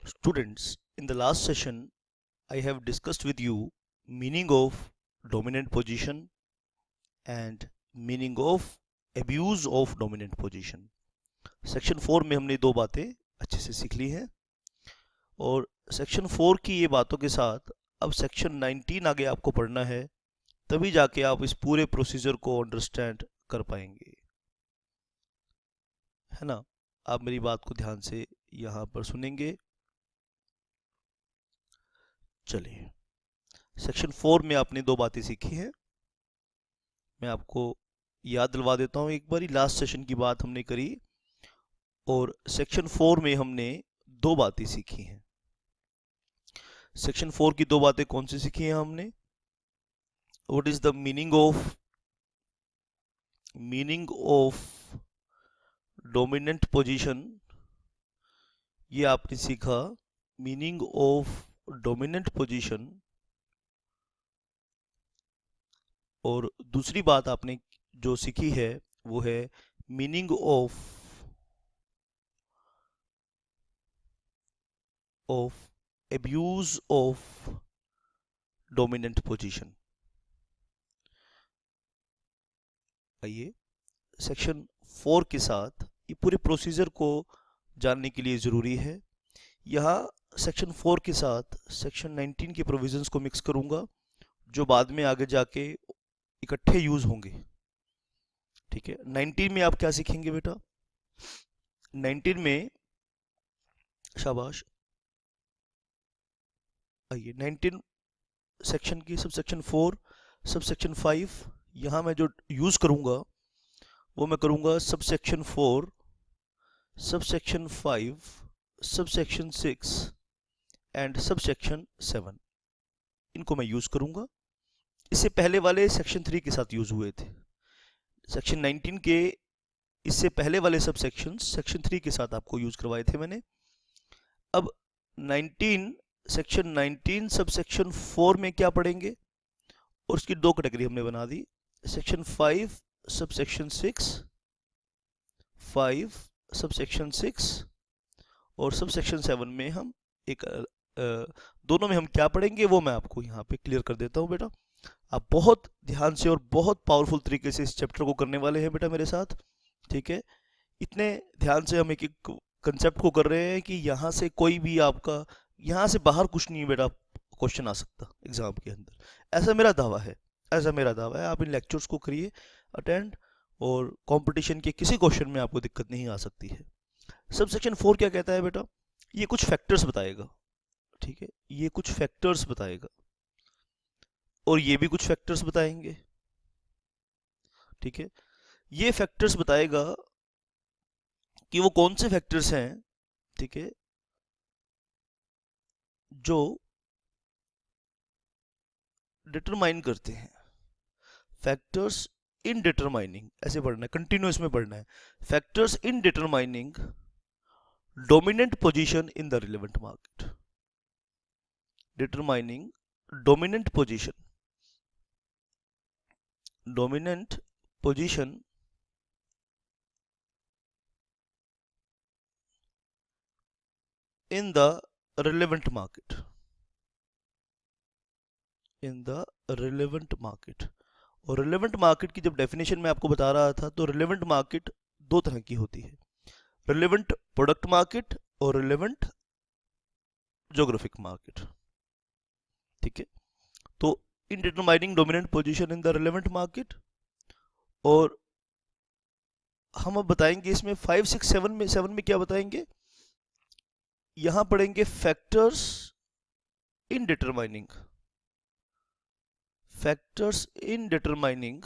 Students, in the last session, I have discussed with you meaning of dominant position and meaning of abuse of dominant position. Section 4 में हमने दो बातें अच्छे से सीख ली हैं और सेक्शन 4 की ये बातों के साथ अब सेक्शन 19 आगे आपको पढ़ना है, तभी जाके आप इस पूरे प्रोसीजर को अंडरस्टैंड कर पाएंगे, है ना। आप मेरी बात को ध्यान से यहाँ पर सुनेंगे। चलिए, सेक्शन 4 में आपने दो बातें सीखी हैं। मैं आपको याद दिलवा देता हूँ एक बारी, लास्ट सेशन की बात हमने करी और सेक्शन 4 में हमने दो बातें सीखी हैं। सेक्शन 4 की दो बातें कौन सी सीखी हैं हमने? What is the meaning of dominant position, ये आपने सीखा। Meaning of dominant position. और दूसरी बात आपने जो सीखी है वो है meaning of abuse of dominant position। आइए, सेक्शन 4 के साथ ये पूरे प्रोसीजर को जानने के लिए ज़रूरी है। यहाँ सेक्शन 4 के साथ सेक्शन 19 के प्रोविजंस को मिक्स करूँगा, जो बाद में आगे जाके इकट्ठे यूज़ होंगे। ठीक है, 19 में आप क्या सीखेंगे बेटा? 19 में, शाबाश, आइए 19 सेक्शन की सब सेक्शन 4 सब सेक्शन 5, यहाँ मैं जो यूज़ करूँगा वो मैं करूँगा sub section 4 sub section 5 sub section 6 and sub section 7, इनको मैं यूज़ करूँगा। इससे पहले वाले सेक्शन 3 के साथ यूज़ हुए थे। सेक्शन 19 के इससे पहले वाले सब सेक्शन सेक्शन 3 के साथ आपको यूज़ करवाए थे मैंने। अब 19 सेक्शन 19 सब सेक्शन 4 में क्या पढ़ेंगे, और उसकी दो कैटेगरी हमने बना दी। Section 5 sub section 6, 5 sub section 6 और सब सेक्शन 7 में हम एक दोनों में हम क्या पढ़ेंगे वो मैं आपको यहाँ पे क्लियर कर देता हूँ बेटा। आप बहुत ध्यान से और बहुत पावरफुल तरीके से इस चैप्टर को करने वाले हैं बेटा मेरे साथ। ठीक है, इतने ध्यान से हम एक एक कंसेप्ट को कर रहे हैं कि यहाँ से कोई भी आपका, यहाँ से बाहर कुछ नहीं बेटा क्वेश्चन आ सकता एग्जाम के अंदर। ऐसा मेरा दावा है, ऐसा मेरा दावा है। आप इन लेक्चर्स को करिए अटेंड, और कंपटीशन के किसी क्वेश्चन में आपको दिक्कत नहीं आ सकती है। सब सेक्शन 4 क्या कहता है बेटा? ये कुछ फैक्टर्स बताएगा। ठीक है, ये कुछ फैक्टर्स बताएगा और ये भी कुछ फैक्टर्स बताएंगे। ठीक है, ये फैक्टर्स बताएगा कि वो कौन से फैक्टर्स हैं, ठीक है, जो डिटरमाइन करते हैं। फैक्टर्स इन डिटरमाइनिंग, ऐसे पढ़ना है, कंटिन्यूअस में पढ़ना है। Factors in determining dominant position in the relevant market. Determining dominant position, dominant position in the relevant market, in the relevant market। और relevant market की जब डेफिनेशन मैं आपको बता रहा था, तो relevant market दो तरह की होती है, relevant product market और relevant geographic market। ठीक है, तो in determining dominant position in the relevant market, और हम अब बताएंगे इसमें 5, 6, 7 में क्या बताएंगे, यहां पढ़ेंगे factors in determining, factors in determining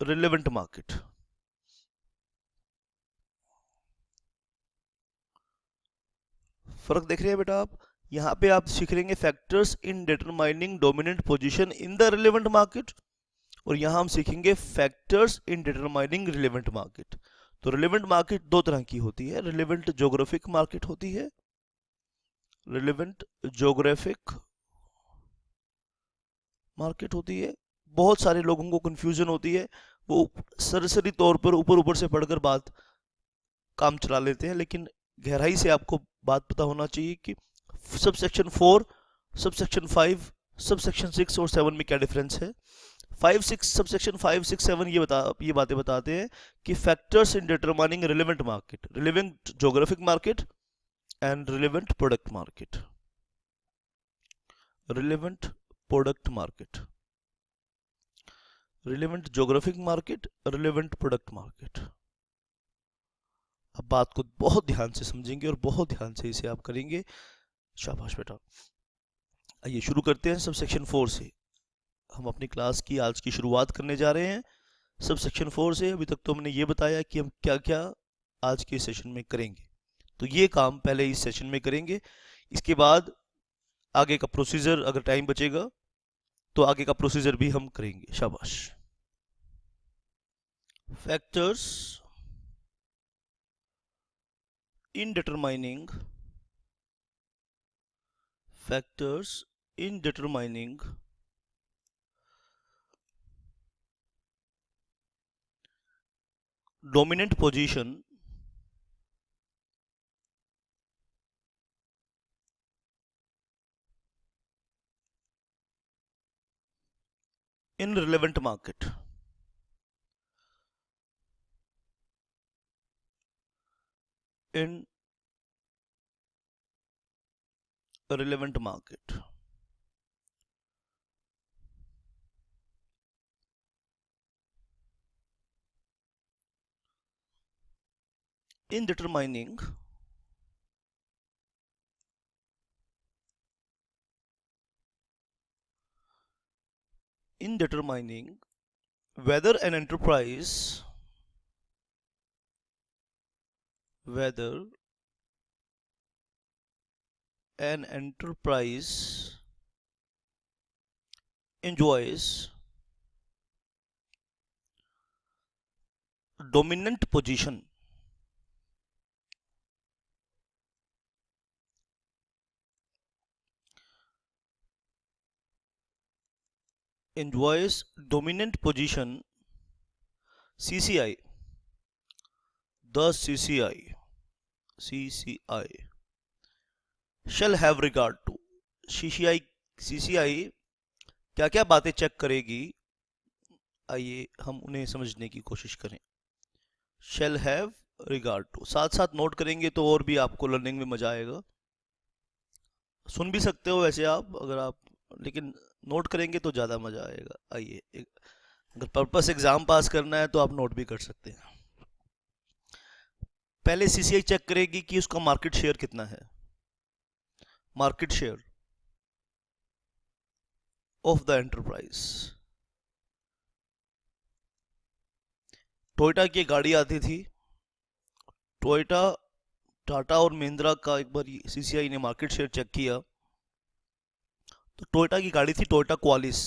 relevant market. फर्क देख रहे हैं बेटा आप? यहां पे आप सीख लेंगे factors in determining dominant position in the relevant market, और यहां हम सीखेंगे factors in determining relevant market. तो रिलेवेंट मार्केट दो तरह की होती है, रिलेवेंट ज्योग्राफिक मार्केट होती है, रिलेवेंट ज्योग्राफिक मार्केट होती है। बहुत सारे लोगों को कंफ्यूजन होती है, वो सरसरी तौर पर ऊपर ऊपर से पढ़कर बात काम चला लेते हैं, लेकिन गहराई से आपको बात पता होना चाहिए कि sub section 4, sub section 5, sub section 6 और 7 में क्या डिफरेंस है। 5-6 सब सेक्शन 5-6-7 ये बातें बताते हैं कि factors in determining relevant market, relevant geographic market and relevant product market, relevant product market, relevant geographic market, relevant product market. अब बात को बहुत ध्यान से समझेंगे और बहुत ध्यान से इसे आप करेंगे। शाबाश बेटा। आइए शुरू करते हैं सब सेक्शन 4 से। हम अपनी क्लास की आज की शुरुआत करने जा रहे हैं सब सेक्शन 4 से। अभी तक तो हमने ये बताया कि हम क्या क्या आज के सेशन में करेंगे, तो ये काम पहले इस सेशन में करेंगे। इसके बाद आगे का प्रोसीजर, अगर टाइम बचेगा तो आगे का प्रोसीजर भी हम करेंगे। शाबाश। Factors in determining dominant position in relevant market, in a relevant market, in determining whether an enterprise enjoys dominant position CCI, the CCI shall have regard to। CCI क्या क्या बातें चेक करेगी, आइए हम उन्हें समझने की कोशिश करें। shall have regard to साथ साथ नोट करेंगे तो और भी आपको लर्निंग में मजा आएगा। सुन भी सकते हो वैसे आप, अगर आप, लेकिन नोट करेंगे तो ज़्यादा मजा आएगा। आइए, अगर पर्पस एग्जाम पास करना है तो आप नोट भी कर सकते हैं। पहले सीसीआई चेक करेगी कि उसका मार्केट शेयर कितना है। Market share of the enterprise. Toyota की गाड़ी आती थी, टोयोटा, टाटा और महिंद्रा का एक बार सीसीआई ने मार्केट शेयर चेक किया तो टोयोटा की गाड़ी थी टोयोटा क्वालिस।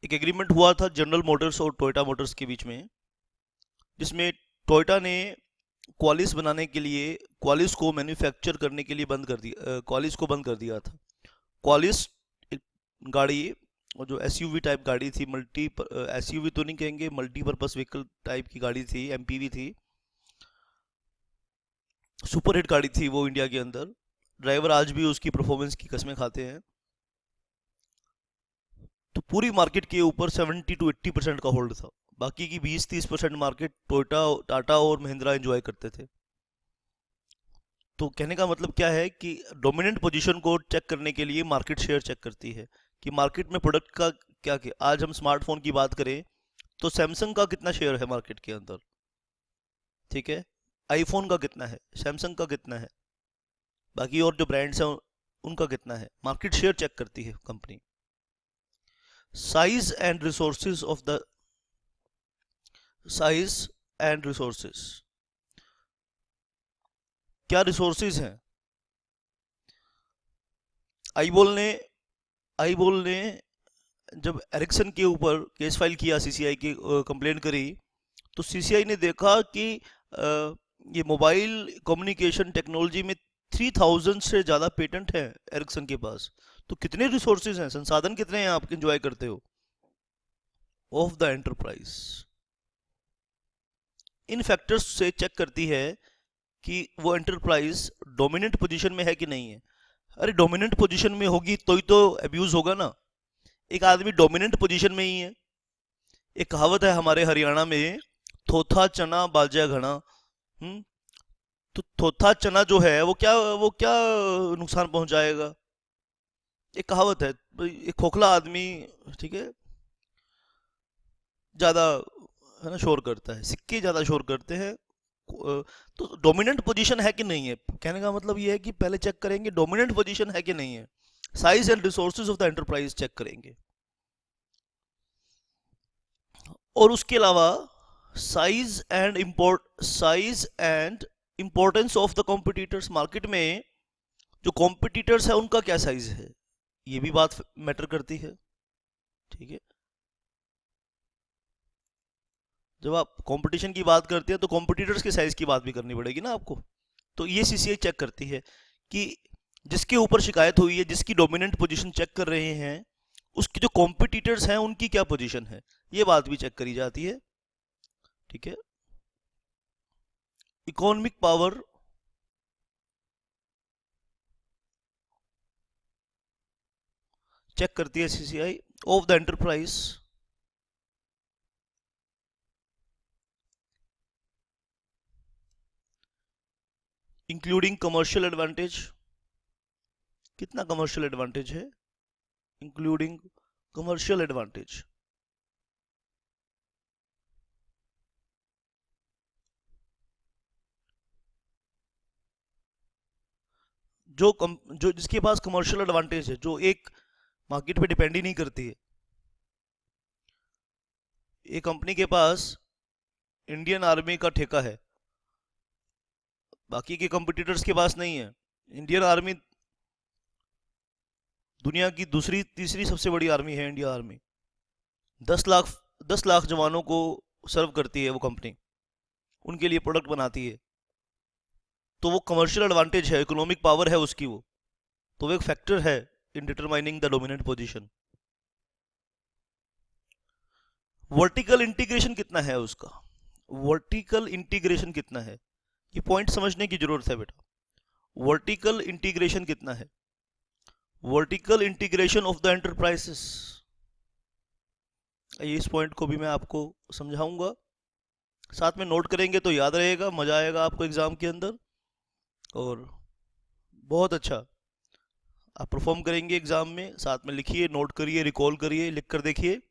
एक एग्रीमेंट हुआ था जनरल मोटर्स और टोयोटा मोटर्स के बीच में, जिसमें टोयोटा ने क्वालिस बनाने के लिए, क्वालिस को मैन्युफैक्चर करने के लिए क्वालिस को बंद कर दिया था। क्वालिस एक गाड़ी, और जो एसयूवी टाइप गाड़ी थी, एसयूवी तो नहीं कहेंगे, मल्टीपर्पस व्हीकल टाइप की गाड़ी थी, एमपीवी थी, सुपर हिट गाड़ी थी वो इंडिया के अंदर। ड्राइवर आज भी उसकी परफॉर्मेंस की कसमें खाते हैं। तो पूरी मार्केट के ऊपर 70-80% का होल्ड था, बाकी की 20-30% मार्केट टोयोटा, टाटा और महिंद्रा एंजॉय करते थे। तो कहने का मतलब क्या है कि डोमिनेंट पोजीशन को चेक करने के लिए मार्केट शेयर चेक करती है कि मार्केट में प्रोडक्ट का क्या। आज हम स्मार्टफोन की बात करें तो सैमसंग का कितना शेयर है मार्केट के अंदर, ठीक है। आईफोन का कितना है, सैमसंग का कितना है, बाकी और जो ब्रांड्स हैं उनका कितना है। मार्केट शेयर चेक करती है company. Size and resources of the क्या रिसोर्सेज हैं। आईबॉल ने जब एरिक्सन के ऊपर केस फाइल किया, सीसीआई की कंप्लेंट करी, तो सीसीआई ने देखा कि ये मोबाइल कम्युनिकेशन टेक्नोलॉजी में 3000 से ज़्यादा पेटेंट है एरिक्सन के पास। तो कितने रिसोर्सेज हैं, संसाधन कितने हैं आप एंजॉय करते हो of the enterprise. In factors से चेक करती है कि वो एंटरप्राइज डोमिनेंट पोजीशन में है कि नहीं है। अरे डोमिनेंट पोजीशन में होगी तो ही तो अब्यूज होगा ना। एक आदमी डोमिनेंट पोजीशन में ही है। एक कहावत है हमारे हरियाणा में, थोथा चना बाजा घना। हम्म तो थोथा चना जो है वो क्या नुकसान पहुंचाएगा। एक कहावत है, एक खोखला आदमी, ठीक है, ज्यादा है ना शोर करता है, सिक्के ज्यादा शोर करते हैं। तो डोमिनेंट पोजीशन है कि नहीं है, कहने का मतलब ये है कि पहले चेक करेंगे डोमिनेंट पोजीशन है कि नहीं है। Size and resources of the enterprise check करेंगे। और उसके अलावा size and importance of the competitors. Market में जो कॉम्पिटिटर्स है उनका क्या साइज है, ये भी बात मैटर करती है। ठीक है, जब आप कंपटीशन की बात करते हैं तो कॉम्पिटिटर्स के साइज की बात भी करनी पड़ेगी ना आपको। तो ये सीसीआई चेक करती है कि जिसके ऊपर शिकायत हुई है, जिसकी डोमिनेंट पोजीशन चेक कर रहे हैं, उसके जो कॉम्पिटिटर्स हैं उनकी क्या पोजीशन है, ये बात भी चेक करी जाती है। ठीक है, इकोनॉमिक पावर चेक करती है CCI of the enterprise including commercial advantage. कितना कमर्शियल एडवांटेज है, इंक्लूडिंग कमर्शियल एडवांटेज। जो जिसके पास कमर्शियल एडवांटेज है, जो एक मार्केट पे डिपेंड ही नहीं करती है। एक कंपनी के पास इंडियन आर्मी का ठेका है, बाकी के कंपटीटर्स के पास नहीं है। इंडियन आर्मी दुनिया की दूसरी तीसरी सबसे बड़ी आर्मी है। इंडिया आर्मी 10 लाख 10 लाख जवानों को सर्व करती है वो कंपनी, उनके लिए प्रोडक्ट बनाती है। तो वो कमर्शियल एडवांटेज है, इकोनॉमिक पावर है उसकी वो। तो वो एक फैक्टर है in determining the dominant position. Vertical integration कितना है उसका, वर्टिकल इंटीग्रेशन कितना है, ये पॉइंट समझने की जरूरत है बेटा। वर्टिकल इंटीग्रेशन कितना है, vertical integration of the enterprises. इस पॉइंट को भी मैं आपको समझाऊंगा, साथ में नोट करेंगे तो याद रहेगा, मजा आएगा आपको एग्जाम के अंदर और बहुत अच्छा आप परफॉर्म करेंगे एग्जाम में। साथ में लिखिए, नोट करिए, रिकॉल करिए, लिख कर देखिए।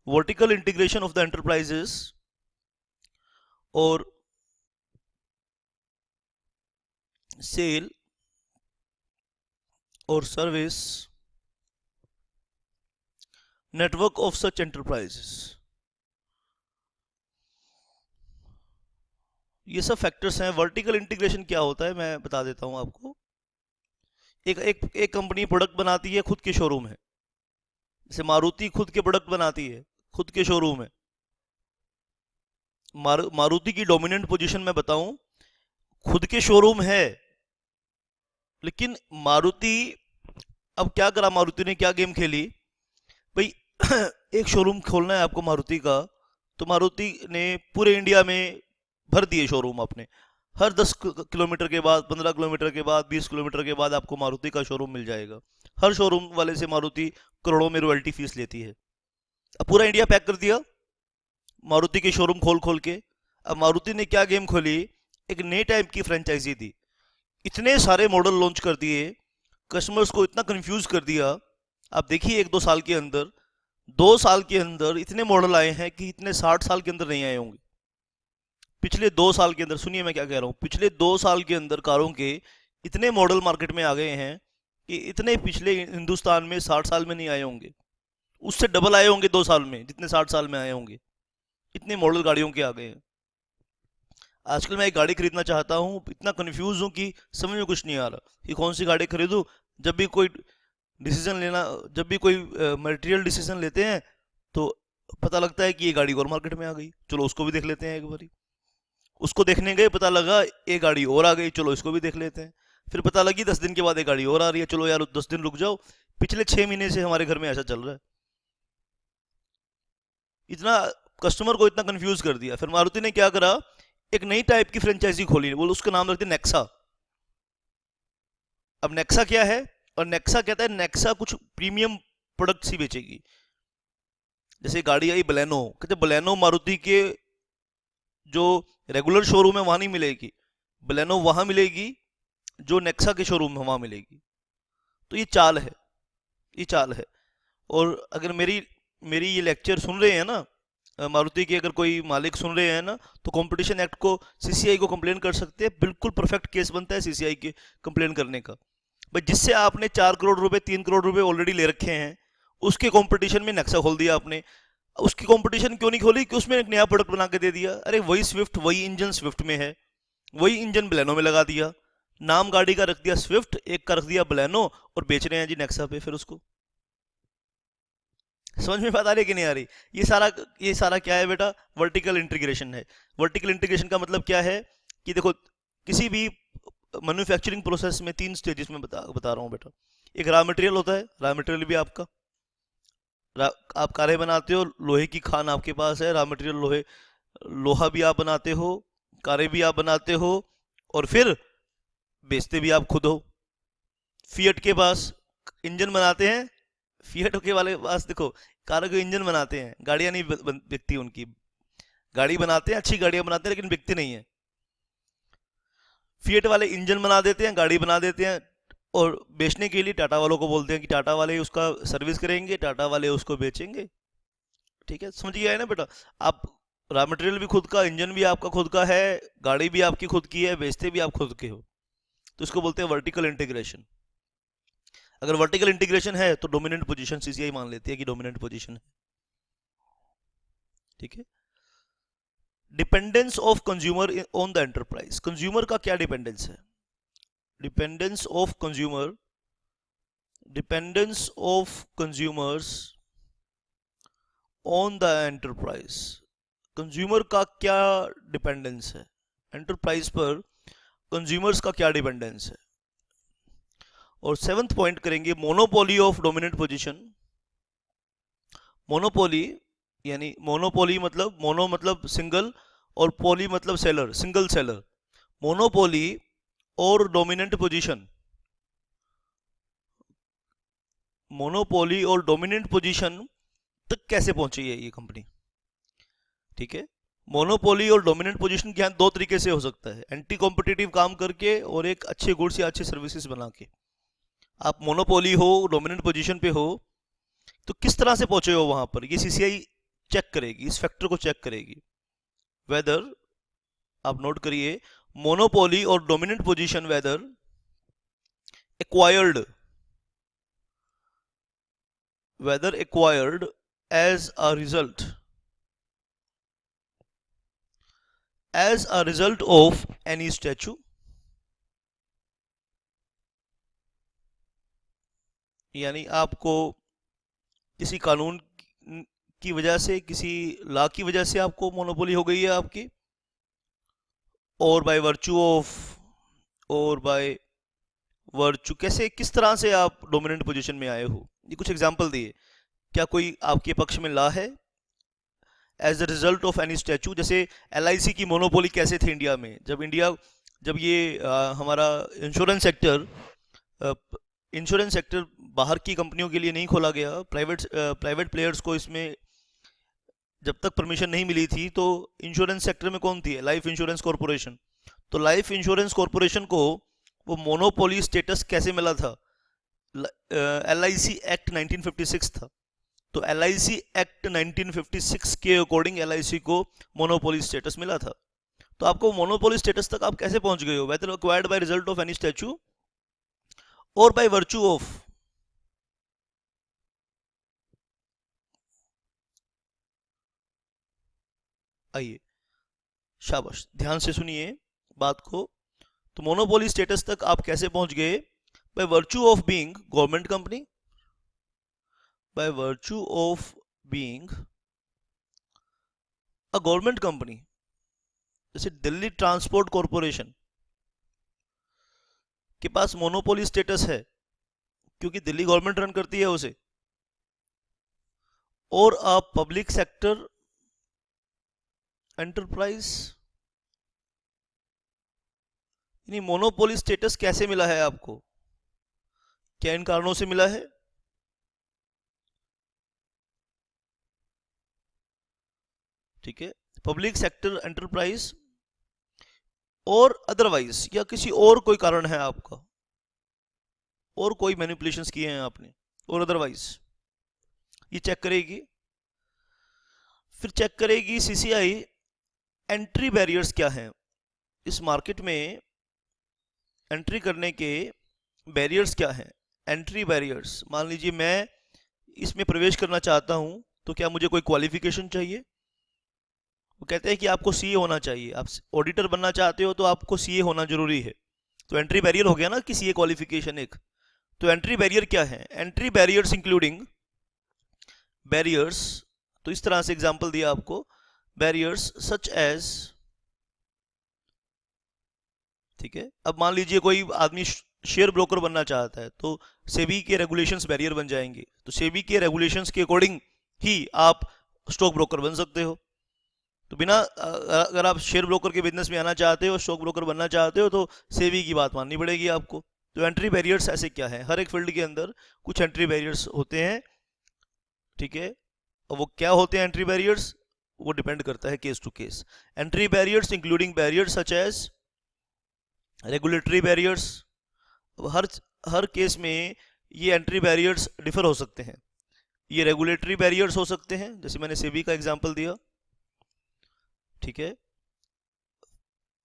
Vertical integration of the enterprises और सेल और service network of such enterprises, ये सब फैक्टर्स हैं। वर्टिकल इंटीग्रेशन क्या होता है मैं बता देता हूं आपको। एक कंपनी प्रोडक्ट बनाती है, खुद के शोरूम है। जैसे मारुति खुद के प्रोडक्ट बनाती है, खुद के शोरूम है। मारुति की डोमिनेंट पोजीशन में बताऊं, खुद के शोरूम है, लेकिन मारुति अब क्या करा, मारुति ने क्या गेम खेली भाई एक शोरूम खोलना है आपको मारुति का, तो मारुति ने पूरे इंडिया में भर दिए शोरूम अपने। हर 10 किलोमीटर के बाद, 15 किलोमीटर के बाद, 20 किलोमीटर के बाद आपको मारुति का शोरूम मिल जाएगा। हर शोरूम वाले से मारुति करोड़ों में रॉयल्टी फीस लेती है। अब पूरा इंडिया पैक कर दिया मारुति के शोरूम खोल खोल के। अब मारुति ने क्या गेम खोली, एक नए टाइप की फ्रेंचाइजी दी, इतने सारे मॉडल लॉन्च कर दिए, कस्टमर्स को इतना कंफ्यूज कर दिया। आप देखिए 1-2 साल के अंदर, 2 साल के अंदर इतने मॉडल आए हैं कि इतने 60 साल के अंदर नहीं आए होंगे। पिछले 2 साल के अंदर, सुनिए मैं क्या कह रहा हूँ, पिछले 2 साल के अंदर कारों के इतने मॉडल मार्केट में आ गए हैं कि इतने पिछले हिंदुस्तान में 60 साल में नहीं आए होंगे। उससे डबल आए होंगे 2 साल में, जितने 60 साल में आए होंगे। इतने मॉडल गाड़ियों के आ गए हैं। आजकल मैं एक गाड़ी खरीदना चाहता हूँ, इतना कंफ्यूज हूँ कि समझ में कुछ नहीं आ रहा कि कौन सी गाड़ी खरीदूँ। जब भी कोई डिसीजन लेना, जब भी कोई मटेरियल डिसीजन लेते हैं तो पता लगता है कि ये गाड़ी और मार्केट में आ गई, चलो उसको भी देख लेते हैं एक बारी। उसको देखने गए, पता लगा एक गाड़ी और आ गई, चलो इसको भी देख लेते हैं। फिर पता लगी 10 दिन के बाद एक गाड़ी और आ रही है, चलो यार 10 दिन रुक जाओ, पिछले 6 महीने से हमारे घर में ऐसा चल रहा है। इतना कस्टमर को इतना कंफ्यूज कर दिया। फिर मारुति ने क्या करा, एक नई टाइप की फ्रेंचाइजी खोली, बोलो उसका नाम रखते नेक्सा। अब नेक्सा क्या है, और नेक्सा कहता है नेक्सा कुछ प्रीमियम प्रोडक्ट्स ही बेचेगी। जैसे गाड़ी आई बलेनो, कहते बलेनो मारुति के जो रेगुलर शोरूम है वहां नहीं मिलेगी, बलेनो वहां मिलेगी जो नेक्सा के शोरूम में वहां मिलेगी। तो ये चाल है, ये चाल है। और अगर मेरी मेरी ये लेक्चर सुन रहे हैं ना मारुति के अगर कोई मालिक सुन रहे हैं ना, तो कंपटीशन एक्ट को सीसीआई को कंप्लेन कर सकते हैं। बिल्कुल परफेक्ट केस बनता है सीसीआई के कंप्लेन करने का। भाई जिससे आपने 4 करोड़ रुपए 3 करोड़ रुपए ऑलरेडी ले रखे हैं, उसके कंपटीशन में नेक्सा खोल दिया आपने। उसकी कंपटीशन क्यों नहीं खोली कि उसमें एक नया प्रोडक्ट बना के दे दिया। अरे वही स्विफ्ट, वही इंजन स्विफ्ट में है, वही इंजन बलेनो में लगा दिया, नाम गाड़ी का रख दिया स्विफ्ट, एक का रख दिया बलेनो, और बेच रहे हैं जी नेक्सा पे फिर उसको। समझ में बात आ रही है कि नहीं आ रही? ये सारा क्या है बेटा, वर्टिकल इंटीग्रेशन है। वर्टिकल इंटीग्रेशन का मतलब क्या है कि देखो, किसी भी मैन्युफैक्चरिंग प्रोसेस में 3 स्टेजेस में बता रहा हूँ बेटा। एक रॉ मटेरियल होता है, रॉ मटेरियल भी आपका, आप कारें बनाते हो, लोहे की खान आपके पास है, रॉ मटेरियल लोहा भी आप बनाते हो, कारें भी आप बनाते हो, और फिर बेचते भी आप खुद हो। फिएट के पास इंजन बनाते हैं, फिएट के वाले पास देखो कारों के इंजन बनाते हैं, गाड़ियां नहीं बिकती उनकी। गाड़ी बनाते हैं, अच्छी गाड़ियां बनाते हैं, लेकिन बिकती नहीं है। फिएट वाले इंजन बना देते हैं, गाड़ी बना देते हैं, और बेचने के लिए टाटा वालों को बोलते हैं कि टाटा वाले उसका सर्विस करेंगे, टाटा वाले उसको बेचेंगे। ठीक है, समझ गया है ना बेटा? आप रॉ मटेरियल भी खुद का, इंजन भी आपका खुद का है, गाड़ी भी आपकी खुद की है, बेचते भी आप खुद के हो। तो इसको बोलते हैं वर्टिकल इंटीग्रेशन। अगर वर्टिकल इंटीग्रेशन है तो डोमिनेंट पोजीशन सीसीआई मान लेती है कि डोमिनेंट पोजीशन है। ठीक है। Dependence of consumer on the enterprise. Consumer का क्या डिपेंडेंस है? Dependence of consumer, dependence of consumers on the enterprise. Consumer का क्या डिपेंडेंस है एंटरप्राइज पर? कंज्यूमर्स का क्या डिपेंडेंस है? और 7th पॉइंट करेंगे monopoly of dominant position. Monopoly यानी मोनोपोली मतलब मोनो मतलब सिंगल, और पोली मतलब सेलर, सिंगल सेलर। मोनोपोली और डोमिनेंट पोजीशन, मोनोपोली और डोमिनेंट पोजीशन तक कैसे पहुंची है ये कंपनी? ठीक है, मोनोपोली और डोमिनेंट पोजीशन ज्ञान 2 तरीके से हो सकता है, एंटी कॉम्पिटिटिव काम करके और एक अच्छे गुड्स या अच्छे सर्विसेज बना के। आप मोनोपोली हो, डोमिनेंट पोजीशन पे हो, तो किस तरह से पहुंचे हो वहां पर, ये सीसीआई चेक करेगी, इस फैक्टर को चेक करेगी। वेदर, आप नोट करिए, मोनोपोली और dominant position whether acquired, whether acquired as a result of any statute, यानी आपको किसी कानून की वजह से, किसी लॉ की वजह से आपको मोनोपोली हो गई है आपकी, और बाय वर्चू ऑफ, और बाय वर्चू, कैसे किस तरह से आप डोमिनेंट पोजीशन में आए हो, ये कुछ एग्जांपल दिए। क्या कोई आपके पक्ष में लॉ है? As a result of any statute, जैसे एलआईसी की मोनोपोली कैसे थी इंडिया में, जब ये हमारा इंश्योरेंस सेक्टर बाहर की कंपनियों के लिए नहीं खोला गया, प्राइवेट प्लेयर्स को इसमें जब तक परमिशन नहीं मिली थी, तो इंश्योरेंस सेक्टर में कौन थी? Life insurance corporation. तो लाइफ इंश्योरेंस कॉरपोरेशन को वो मोनोपोली स्टेटस कैसे मिला था? एलआईसी एक्ट 1956 था, तो एलआईसी एक्ट 1956 के अकॉर्डिंग एलआईसी को मोनोपोली स्टेटस मिला था। तो आपको मोनोपोली स्टेटस तक आप कैसे पहुंच गए हो? Whether acquired by result of any statute और बाय वर्चू ऑफ। आइए, शाबाश, ध्यान से सुनिए बात को। तो मोनोपोली स्टेटस तक आप कैसे पहुंच गए? Bye virtue of being government company, bye virtue of being a government company. जैसे दिल्ली ट्रांसपोर्ट कॉरपोरेशन के पास मोनोपोली स्टेटस है, क्योंकि दिल्ली गवर्नमेंट रन करती है उसे। और अ पब्लिक सेक्टर एंटरप्राइज, यानी मोनोपोली स्टेटस कैसे मिला है आपको, क्या इन कारणों से मिला है? ठीक है, पब्लिक सेक्टर एंटरप्राइज और अदरवाइज, या किसी और कोई कारण है आपका, और कोई मैनिपुलेशंस किए हैं आपने, और अदरवाइज, ये चेक करेगी। फिर चेक करेगी सीसीआई एंट्री बैरियर्स क्या हैं इस मार्केट में, एंट्री करने के बैरियर्स क्या हैं। एंट्री बैरियर्स, मान लीजिए मैं इसमें प्रवेश करना चाहता हूं, तो क्या मुझे कोई क्वालिफिकेशन चाहिए? वो कहते हैं कि आपको सीए होना चाहिए, आप ऑडिटर बनना चाहते हो तो आपको सीए होना जरूरी है। तो एंट्री बैरियर हो गया ना कि सीए क्वालिफिकेशन एक। तो एंट्री बैरियर क्या है? एंट्री बैरियर्स इंक्लूडिंग बैरियर्स, तो इस तरह से एग्जांपल दिया आपको, बैरियर्स सच एज, ठीक है। अब मान लीजिए कोई आदमी शेयर ब्रोकर बनना चाहता है, तो सेबी के रेगुलेशंस बैरियर बन जाएंगे। तो सेबी के रेगुलेशंस के अकॉर्डिंग ही आप स्टॉक ब्रोकर बन सकते हो। तो बिना अगर आप शेयर ब्रोकर के बिजनेस में आना चाहते हो, स्टॉक ब्रोकर बनना चाहते हो, तो सेबी की बात माननी पड़ेगी आपको। तो एंट्री बैरियर्स ऐसे क्या है, हर एक फील्ड के अंदर कुछ एंट्री बैरियर्स होते हैं, ठीक है। और वो क्या होते हैं एंट्री बैरियर्स, वो डिपेंड करता है case to case. Entry barriers including barriers such as regulatory barriers. अब हर केस में ये एंट्री बैरियर्स डिफर हो सकते हैं। ये रेगुलेटरी बैरियर्स हो सकते हैं, जैसे मैंने सेबी का एग्जांपल दिया, ठीक है।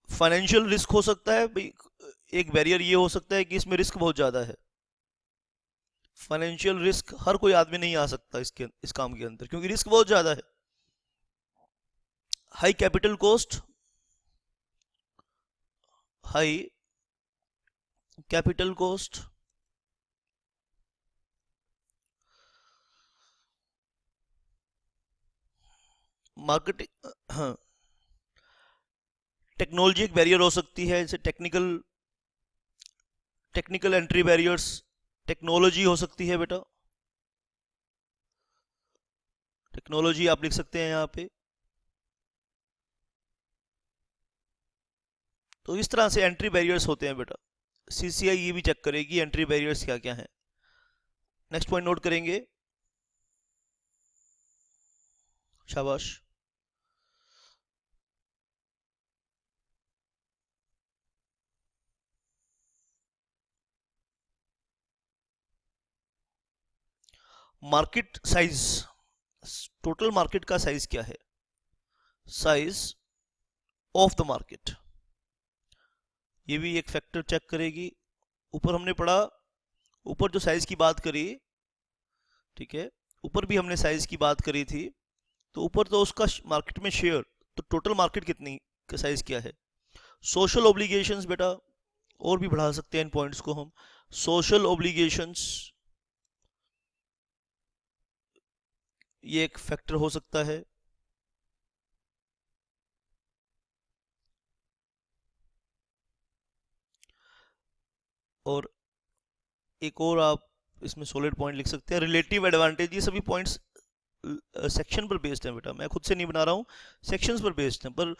फाइनेंशियल रिस्क हो सकता है भाई, एक बैरियर ये हो सकता है कि इसमें रिस्क बहुत ज़्यादा है। फाइनेंशियल रिस्क, हर कोई आदमी नहीं आ सकता इस काम के अंदर, क्योंकि रिस्क बहुत ज़्यादा है। High capital cost, high capital cost, marketing, हाँ, टेक्नोलॉजी एक बैरियर हो सकती है, जैसे टेक्निकल एंट्री बैरियर्स, टेक्नोलॉजी हो सकती है बेटा, टेक्नोलॉजी आप लिख सकते हैं यहाँ पे। तो इस तरह से एंट्री बैरियर्स होते हैं बेटा। सीसीआई ये भी चेक करेगी एंट्री बैरियर्स क्या क्या हैं। नेक्स्ट पॉइंट नोट करेंगे, शाबाश। मार्केट साइज, टोटल मार्केट का साइज क्या है, साइज ऑफ द मार्केट, ये भी एक फैक्टर चेक करेगी। ऊपर हमने पढ़ा, ऊपर जो साइज की बात करी, ठीक है, ऊपर भी हमने साइज की बात करी थी। तो ऊपर तो उसका मार्केट में शेयर, तो टोटल मार्केट कितनी का साइज क्या है। सोशल ओब्लिगेशंस बेटा, और भी बढ़ा सकते हैं इन पॉइंट्स को हम। सोशल ओब्लिगेशंस, ये एक फैक्टर हो सकता है। और एक और आप इसमें सॉलिड पॉइंट लिख सकते हैं, रिलेटिव एडवांटेज। ये सभी पॉइंट्स सेक्शन पर बेस्ड हैं बेटा, मैं खुद से नहीं बना रहा हूँ, सेक्शंस पर बेस्ड हैं। पर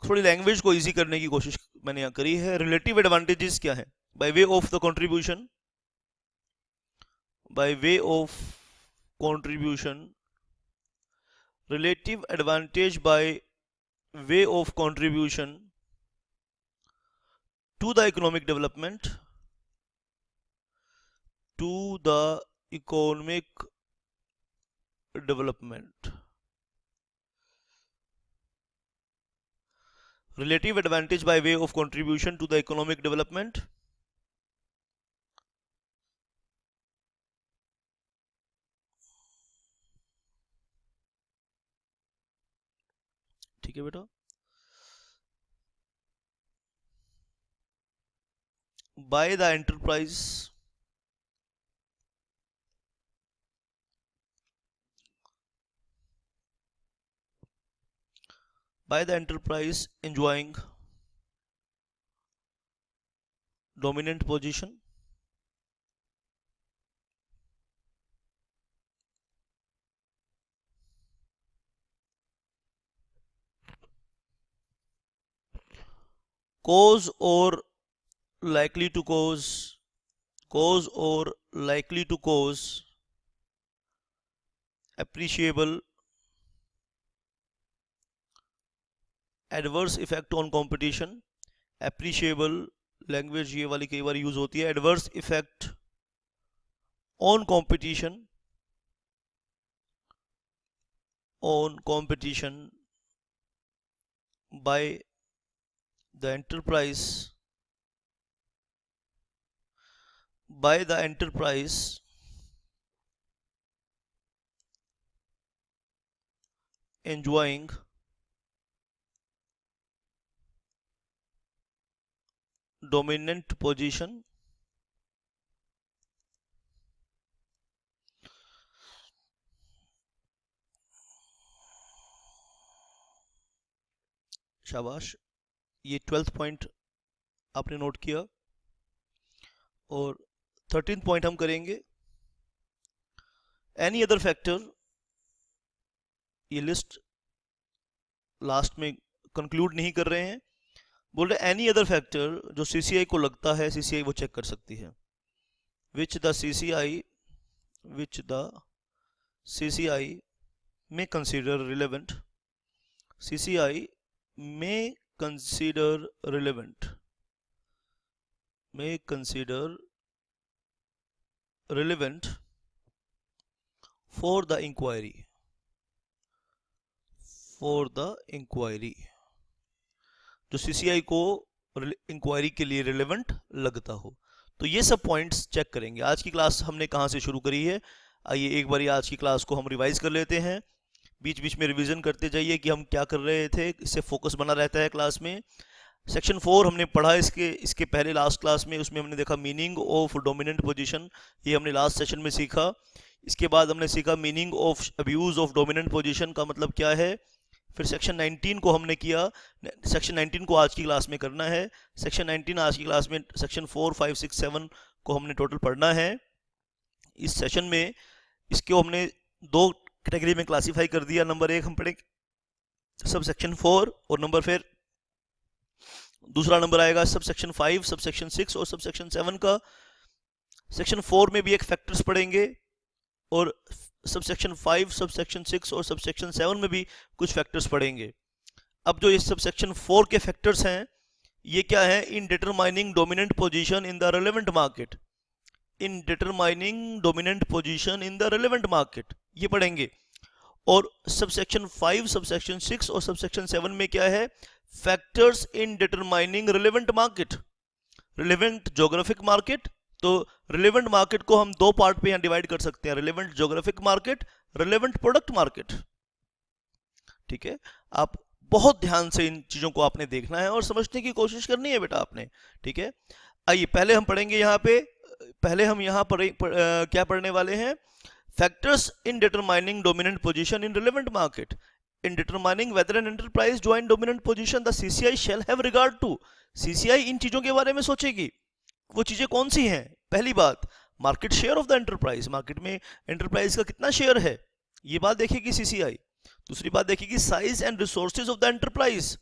थोड़ी लैंग्वेज को इजी करने की कोशिश मैंने यहाँ करी है। रिलेटिव एडवांटेजेस क्या है, by way of the contribution, bye way of contribution, relative advantage by way of contribution to the economic development, to the economic development, relative advantage by way of contribution to the economic development, ठीक है बेटा। by the enterprise, by the enterprise enjoying dominant position, cause or likely to cause or likely to cause appreciable adverse effect on competition. appreciable language ये वाली कई बार use होती है. Adverse effect on competition by the enterprise enjoying dominant position शाबाश. ये 12th point आपने note किया. और 13th पॉइंट हम करेंगे एनी अदर फैक्टर. ये लिस्ट लास्ट में कंक्लूड नहीं कर रहे हैं. बोल रहे एनी अदर फैक्टर जो सीसीआई को लगता है, सीसीआई वो चेक कर सकती है. Which the CCI may consider relevant. CCI may consider relevant for the inquiry जो सीसीआई को इंक्वायरी के लिए रिलेवेंट लगता हो. तो ये सब पॉइंट्स चेक करेंगे. आज की क्लास हमने कहाँ से शुरू करी है, आइए एक बार आज की क्लास को हम रिवाइज कर लेते हैं. बीच बीच में रिवीजन करते जाइए कि हम क्या कर रहे थे, इससे फोकस बना रहता है क्लास में. सेक्शन 4 हमने पढ़ा इसके पहले लास्ट क्लास में. उसमें हमने देखा मीनिंग ऑफ डोमिनेंट पोजीशन, ये हमने लास्ट सेशन में सीखा. इसके बाद हमने सीखा meaning of abuse of dominant position का मतलब क्या है. फिर सेक्शन 19 को हमने किया. सेक्शन 19 को आज की क्लास में करना है. सेक्शन 19 आज की क्लास में सेक्शन 4, 5, 6, 7 को हमने टोटल पढ़ना है इस सेशन में. इसको हमने दो कैटेगरी में क्लासीफाई कर दिया. नंबर 1 हम पढ़ेंगे सब सेक्शन 4 और फिर दूसरा नंबर आएगा सब सेक्शन 5, सब सेक्शन 6 और सब सेक्शन 7 का. सेक्शन 4 में भी एक फैक्टर्स पढ़ेंगे और सब सेक्शन 5, सब सेक्शन 6 और सब सेक्शन 7 में भी कुछ फैक्टर्स पढ़ेंगे. अब जो ये सब सेक्शन 4 के फैक्टर्स हैं ये क्या है, इन determining dominant position in the relevant market. In determining dominant position in the relevant market ये पढ़ेंगे. और सब सेक्शन 5, सब सेक्शन 6 और सब सेक्शन 7 में क्या है, factors in determining relevant market, relevant geographic market. तो रिलेवेंट मार्केट को हम दो पार्ट पे यहां डिवाइड कर सकते हैं, relevant geographic market, relevant product market. ठीक है, आप बहुत ध्यान से इन चीजों को आपने देखना है और समझने की कोशिश करनी है बेटा आपने. ठीक है, आइए पहले हम पढ़ेंगे यहाँ पे. पहले हम यहाँ पर क्या पढ़ने वाले हैं, factors in determining dominant position in relevant market. In determining whether an enterprise join dominant position the CCI shall have regard to. CCI इन चीजों के बारे में सोचेगी. वो चीजें कौन सी हैं, पहली बात market share of the enterprise, market में एंटरप्राइज का कितना शेयर है ये बात देखेगी सीसीआई. दूसरी बात देखेगी size and resources of the enterprise.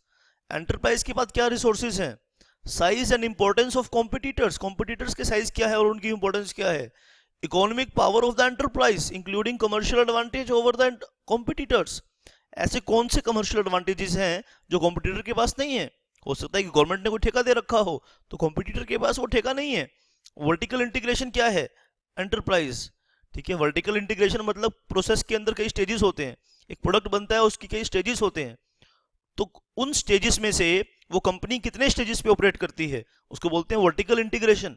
Enterprise के पास क्या रिसोर्सेज हैं, size and importance of competitors, competitors के साइज क्या है और उनकी इंपॉर्टेंस क्या है. Economic power of the enterprise including commercial advantage over the competitors. ऐसे कौन से कमर्शियल एडवांटेजेस हैं जो कॉम्पिटिटर के पास नहीं है. हो सकता है कि गवर्नमेंट ने कोई ठेका दे रखा हो तो कॉम्पिटिटर के पास वो ठेका नहीं है. वर्टिकल इंटीग्रेशन क्या है, एंटरप्राइज. ठीक है, वर्टिकल इंटीग्रेशन मतलब प्रोसेस के अंदर कई स्टेजेस होते हैं, एक प्रोडक्ट बनता है उसकी कई स्टेजेस होते हैं. तो उन स्टेजेस में से वो कंपनी कितने स्टेजेस पे ऑपरेट करती है उसको बोलते हैं वर्टिकल इंटीग्रेशन.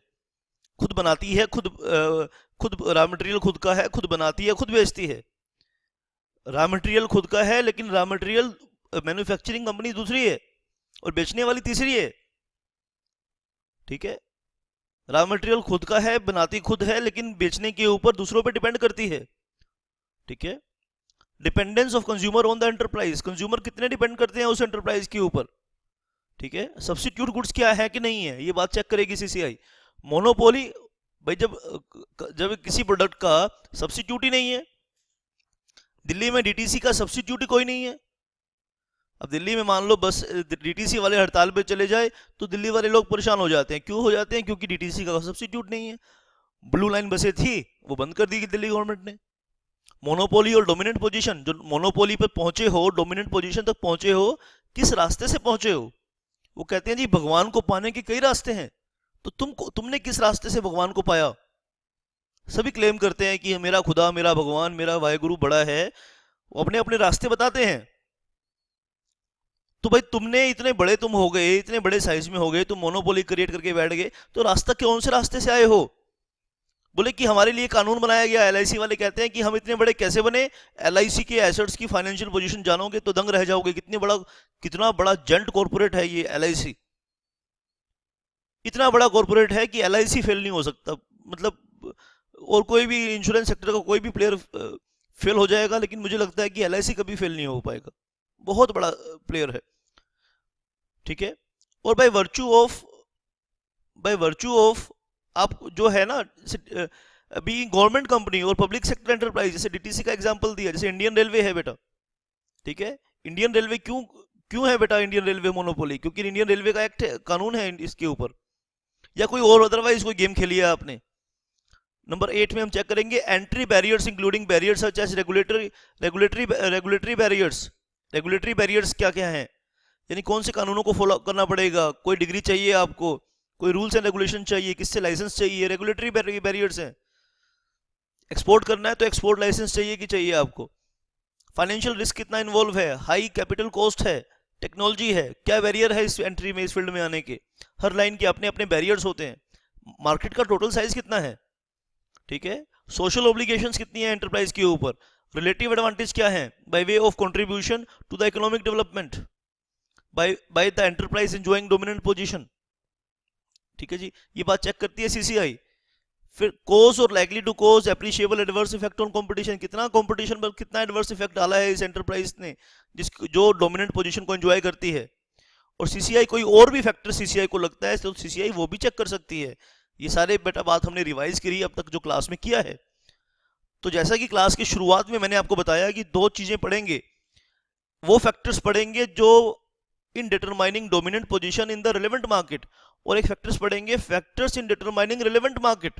खुद बनाती है, खुद रॉ मटेरियल खुद का है, खुद बनाती है, खुद बेचती है. रॉ मटेरियल खुद का है लेकिन रॉ मटेरियल मैन्युफैक्चरिंग कंपनी दूसरी है और बेचने वाली तीसरी है. ठीक है, रॉ मटेरियल खुद का है, बनाती खुद है लेकिन बेचने के ऊपर दूसरों पे डिपेंड करती है. ठीक है, dependence of consumer on the enterprise, consumer कितने डिपेंड करते हैं उस एंटरप्राइज के ऊपर. ठीक है, सब्स्टिट्यूट गुड्स क्या है कि नहीं है ये बात चेक करेगी सीसीआई. मोनोपोली, भाई जब किसी प्रोडक्ट का सब्स्टिट्यूट ही नहीं है, दिल्ली में डीटीसी का सब्स्टिट्यूट ही कोई नहीं है. अब दिल्ली में मान लो बस डीटीसी वाले हड़ताल पे चले जाए तो दिल्ली वाले लोग परेशान हो जाते हैं। क्यों हो जाते हैं? क्योंकि डीटीसी का सब्स्टिट्यूट नहीं है। ब्लू लाइन बसें थी, वो बंद कर दी गई दिल्ली गवर्नमेंट ने। मोनोपोली और डोमिनेंट पोजीशन, जो मोनोपोली पर पहुंचे हो, डोमिनेंट पोजीशन तक पहुंचे हो, किस रास्ते से पहुंचे हो? वो कहते हैं जी भगवान को पाने के कई रास्ते हैं। तो तुमने किस रास्ते से भगवान को पाया? सभी क्लेम करते हैं कि मेरा खुदा, मेरा भगवान, मेरा वाहेगुरु बड़ा है, वो अपने अपने रास्ते बताते हैं। तो भाई तुमने इतने बड़े तुम हो गए, इतने बड़े साइज में हो गए, तुम मोनोपोली क्रिएट करके बैठ गए, तो रास्ता कौन से रास्ते से आए हो? बोले कि हमारे लिए कानून बनाया गया। एलआईसी वाले कहते हैं कि हम इतने बड़े कैसे बने? एलआईसी के एसेट्स की फाइनेंशियल पोजीशन जानोगे तो दंग रह जाओगे। कितना बड़ा जेंट कॉर्पोरेट है ये एलआईसी। इतना बड़ा कॉर्पोरेट है कि एलआईसी फेल नहीं हो सकता। मतलब और कोई भी इंश्योरेंस सेक्टर का कोई भी प्लेयर फेल हो जाएगा, लेकिन मुझे लगता है कि एलआईसी कभी फेल नहीं हो पाएगा। बहुत बड़ा प्लेयर है, ठीक है। और बाय वर्चू ऑफ आप जो है ना, अभी गवर्नमेंट कंपनी और पब्लिक सेक्टर एंटरप्राइज, जैसे डीटीसी का एग्जांपल दिया, जैसे इंडियन रेलवे है बेटा, ठीक है। इंडियन रेलवे क्यों क्यों है बेटा इंडियन रेलवे मोनोपोली? क्योंकि इंडियन रेलवे का एक्ट कानून है इसके ऊपर। या कोई और अदरवाइज कोई गेम खेली है आपने? नंबर 8 में हम चेक करेंगे entry barriers including barriers such as regulatory barriers. Regulatory barriers क्या क्या हैं? यानी कौन से कानूनों को फॉलो करना पड़ेगा? कोई डिग्री चाहिए आपको, कोई रूल्स एंड रेगुलेशन चाहिए, किससे लाइसेंस चाहिए? रेगुलेटरी बैरियर्स हैं। एक्सपोर्ट करना है तो एक्सपोर्ट लाइसेंस चाहिए कि चाहिए आपको? फाइनेंशियल रिस्क कितना इन्वॉल्व है? हाई कैपिटल कॉस्ट है, टेक्नोलॉजी है, क्या बैरियर है इस एंट्री में, इस फील्ड में आने के? हर लाइन के अपने अपने बैरियर्स होते हैं। मार्केट का टोटल साइज कितना है, ठीक है। सोशल ऑब्लिगेशंस कितनी है एंटरप्राइज के ऊपर? रिलेटिव एडवांटेज क्या है? By way of contribution to the economic development by the enterprise enjoying dominant position, ठीक है जी। ये बात चेक करती है सीसीआई। फिर कोज और likely to cause appreciable adverse effect on competition, कितना कंपटीशन पर कितना एडवर्स इफेक्ट डाला है इस एंटरप्राइज ने जो डोमिनेंट पोजीशन को एंजॉय करती है। और सीसीआई कोई और भी फैक्टर सीसीआई को लगता है तो सीसीआई वो भी चेक कर सकती है। ये सारे बेटा बात हमने रिवाइज करी अब तक जो क्लास में किया है। तो जैसा कि क्लास की शुरुआत में मैंने आपको बताया कि दो चीजें पढ़ेंगे, वो फैक्टर्स पढ़ेंगे जो इन determining dominant position in the relevant market, और एक फैक्टर्स पढ़ेंगे factors in determining relevant market.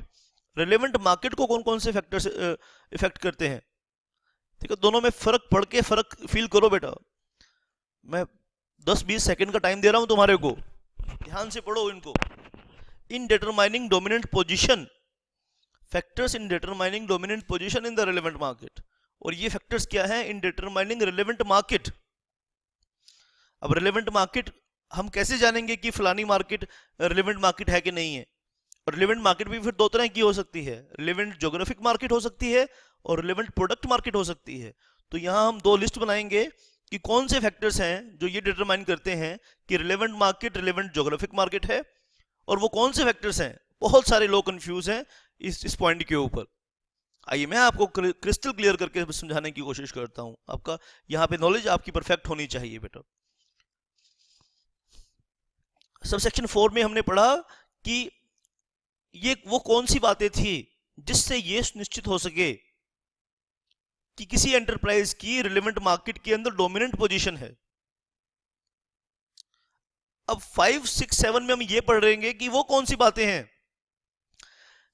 Relevant market को कौन कौन से फैक्टर्स इफेक्ट करते हैं, ठीक है। दोनों में फर्क पढ़ के फर्क फील करो बेटा। मैं 10-20 सेकंड का टाइम दे रहा हूं तुम्हारे को, ध्यान से पढ़ो इनको। इन determining dominant position, factors in determining dominant position in the relevant market. और ये फैक्टर्स क्या है? In determining relevant market. अब रिलेवेंट मार्केट हम कैसे जानेंगे कि फलानी मार्केट रिलेवेंट मार्केट है कि नहीं है? और रिलेवेंट मार्केट भी फिर दो तरह की हो सकती है। रिलेवेंट ज्योग्राफिक मार्केट हो सकती है और रिलेवेंट प्रोडक्ट मार्केट हो सकती है। तो यहां हम दो लिस्ट बनाएंगे कि कौन से फैक्टर्स हैं जो ये डिटरमाइन करते हैं कि relevant market relevant geographic market है, और वो कौन से फैक्टर्स हैं। बहुत सारे लोग कंफ्यूज हैं इस पॉइंट के ऊपर। आइए मैं आपको क्रिस्टल क्लियर करके समझाने की कोशिश करता हूं। आपका यहाँ पे नॉलेज आपकी परफेक्ट होनी चाहिए बेटा। सबसेक्शन 4 में हमने पढ़ा कि ये वो कौन सी बातें थी जिससे ये सुनिश्चित हो सके कि किसी एंटरप्राइज की रिलेवेंट मार्केट के अंदर डोमिनेंट पोजीशन है। अब 5, 6, 7 में हम ये पढ़ रहे हैं कि वो कौन सी बातें हैं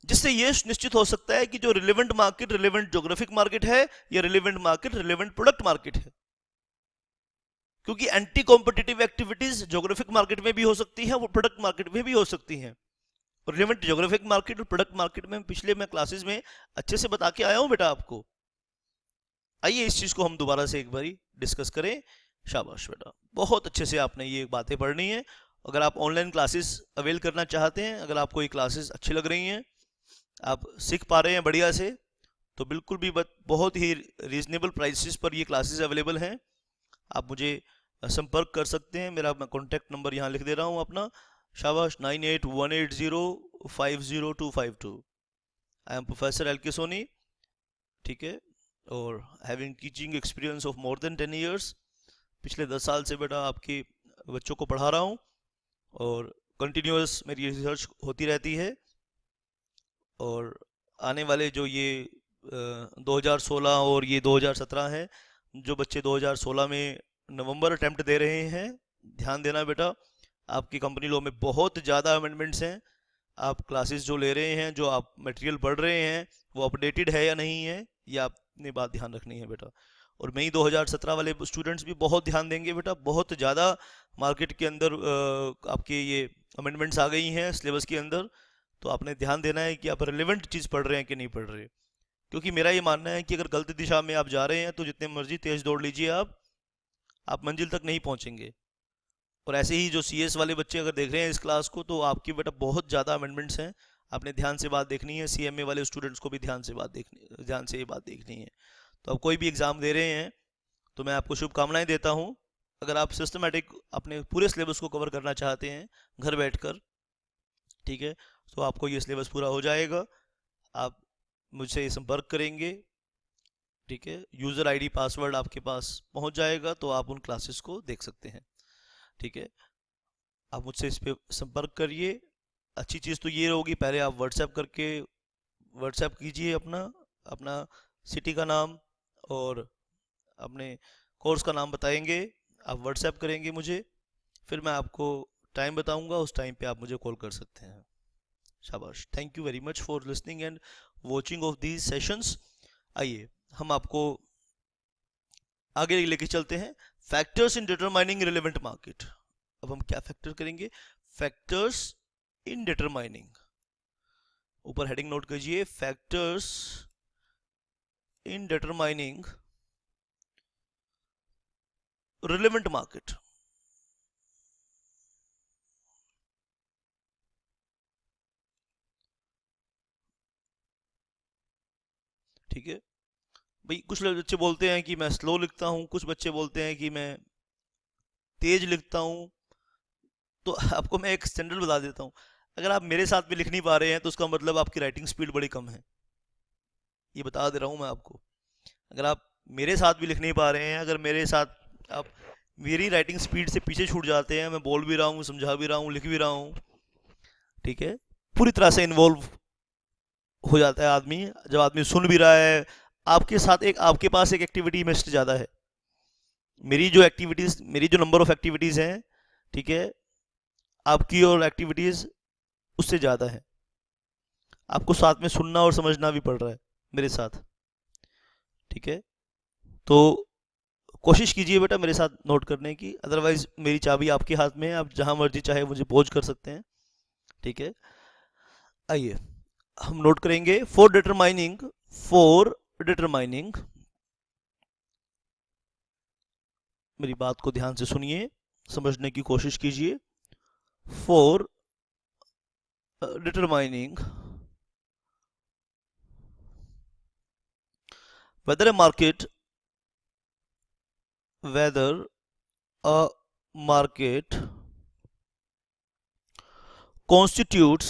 जिससे ये सुनिश्चित हो सकता है कि जो relevant market relevant geographic market है या relevant market relevant product market है। क्योंकि anti competitive activities geographic market में भी हो सकती है, वो प्रोडक्ट मार्केट में भी हो सकती हैं। रिलेवेंट ज्योग्राफिक मार्केट और प्रोडक्ट मार्केट में पिछले मैं क्लासेस में अच्छे से बता के आया हूं बेटा आपको। आइए इस चीज को हम दोबारा से एक बारी डिस्कस करें। शाबाश बेटा, बहुत अच्छे से आपने ये बातें पढ़नी है। अगर आप ऑनलाइन क्लासेस अवेल करना चाहते हैं, अगर आपको ये क्लासेस अच्छी लग रही हैं, आप सीख पा रहे हैं बढ़िया से, तो बिल्कुल भी बहुत ही रीजनेबल प्राइसेस पर ये क्लासेस अवेलेबल हैं। आप मुझे संपर्क कर सकते हैं। मेरा मैं कॉन्टैक्ट नंबर यहाँ लिख दे रहा हूँ अपना। शाबाश, 9818050252। I am professor L K. Soni, ठीक है, और having teaching experience of more than 10 years. पिछले 10 साल से बेटा आपके बच्चों को पढ़ा रहा हूँ और कंटिन्यूअस मेरी रिसर्च होती रहती है। और आने वाले जो ये 2016 और ये 2017 है, जो बच्चे 2016 में नवंबर अटेम्प्ट दे रहे हैं, ध्यान देना बेटा, आपकी कंपनी लॉ में बहुत ज़्यादा अमेंडमेंट्स हैं। आप क्लासेस जो ले रहे हैं, जो आप मटेरियल पढ़ रहे हैं, वो अपडेटेड है या नहीं है, ये आपने बात ध्यान रखनी है बेटा। और मई 2017 वाले स्टूडेंट्स भी बहुत ध्यान देंगे बेटा, बहुत ज़्यादा मार्केट के अंदर आपके ये अमेंडमेंट्स आ गई हैं सिलेबस के अंदर, तो आपने ध्यान देना है कि आप रिलेवेंट चीज़ पढ़ रहे हैं कि नहीं पढ़ रहे। क्योंकि मेरा ये मानना है कि अगर गलत दिशा में आप जा रहे हैं तो जितने मर्जी तेज़ दौड़ लीजिए आप मंजिल तक नहीं पहुंचेंगे। और ऐसे ही जो सीएस वाले बच्चे अगर देख रहे हैं इस क्लास को, तो आपकी बेटा बहुत ज़्यादा अमेंडमेंट्स हैं, आपने ध्यान से बात देखनी है। सीएमए वाले स्टूडेंट्स को भी ध्यान से ये बात देखनी है। तो आप कोई भी एग्ज़ाम दे रहे हैं तो मैं आपको शुभकामनाएं देता हूं। अगर आप सिस्टमेटिक अपने पूरे सिलेबस को कवर करना चाहते हैं घर बैठकर, ठीक है, तो आपको ये सिलेबस पूरा हो जाएगा। आप मुझसे संपर्क करेंगे, ठीक है, यूज़र आईडी पासवर्ड आपके पास पहुंच जाएगा, तो आप उन क्लासेस को देख सकते हैं, ठीक है। आप मुझसे इस पर संपर्क करिए। अच्छी चीज़ तो ये होगी, पहले आप व्हाट्सएप कीजिए अपना सिटी का नाम और अपने कोर्स का नाम बताएंगे, आप व्हाट्सएप करेंगे मुझे, फिर मैं आपको टाइम बताऊंगा, उस टाइम पे आप मुझे कॉल कर सकते हैं। शाबाश, thank you very much for listening and watching of these sessions. आइए हम आपको आगे लेके चलते हैं। Factors in determining relevant market. अब हम क्या फैक्टर करेंगे? फैक्टर्स इन डिटरमाइनिंग, ऊपर हेडिंग नोट कीजिए, factors in determining relevant market. ठीक है भाई, कुछ बच्चे बोलते हैं कि मैं स्लो लिखता हूं, कुछ बच्चे बोलते हैं कि मैं तेज लिखता हूं। तो आपको मैं एक स्टैंडर्ड बता देता हूं, अगर आप मेरे साथ भी लिख नहीं पा रहे हैं तो उसका मतलब आपकी राइटिंग स्पीड बड़ी कम है, ये बता दे रहा हूं मैं आपको। अगर आप मेरे साथ भी लिख नहीं पा रहे हैं, अगर मेरे साथ आप मेरी राइटिंग स्पीड से पीछे छूट जाते हैं, मैं बोल भी रहा हूँ, समझा भी रहा हूँ, लिख भी रहा हूँ, ठीक है, पूरी तरह से इन्वॉल्व हो जाता है आदमी, जब आदमी सुन भी रहा है आपके साथ, आपके पास एक एक्टिविटी में ज़्यादा है। मेरी जो नंबर ऑफ एक्टिविटीज़ हैं, ठीक है, आपकी और एक्टिविटीज़ उससे ज़्यादा है। आपको साथ में सुनना और समझना भी पड़ रहा है मेरे साथ, ठीक है। तो कोशिश कीजिए बेटा मेरे साथ नोट करने की, अदरवाइज मेरी चाबी आपके हाथ में है, आप जहां मर्जी चाहे मुझे पहुंच कर सकते हैं, ठीक है। आइए हम नोट करेंगे, फॉर डिटरमाइनिंग, मेरी बात को ध्यान से सुनिए, समझने की कोशिश कीजिए। For determining whether a market constitutes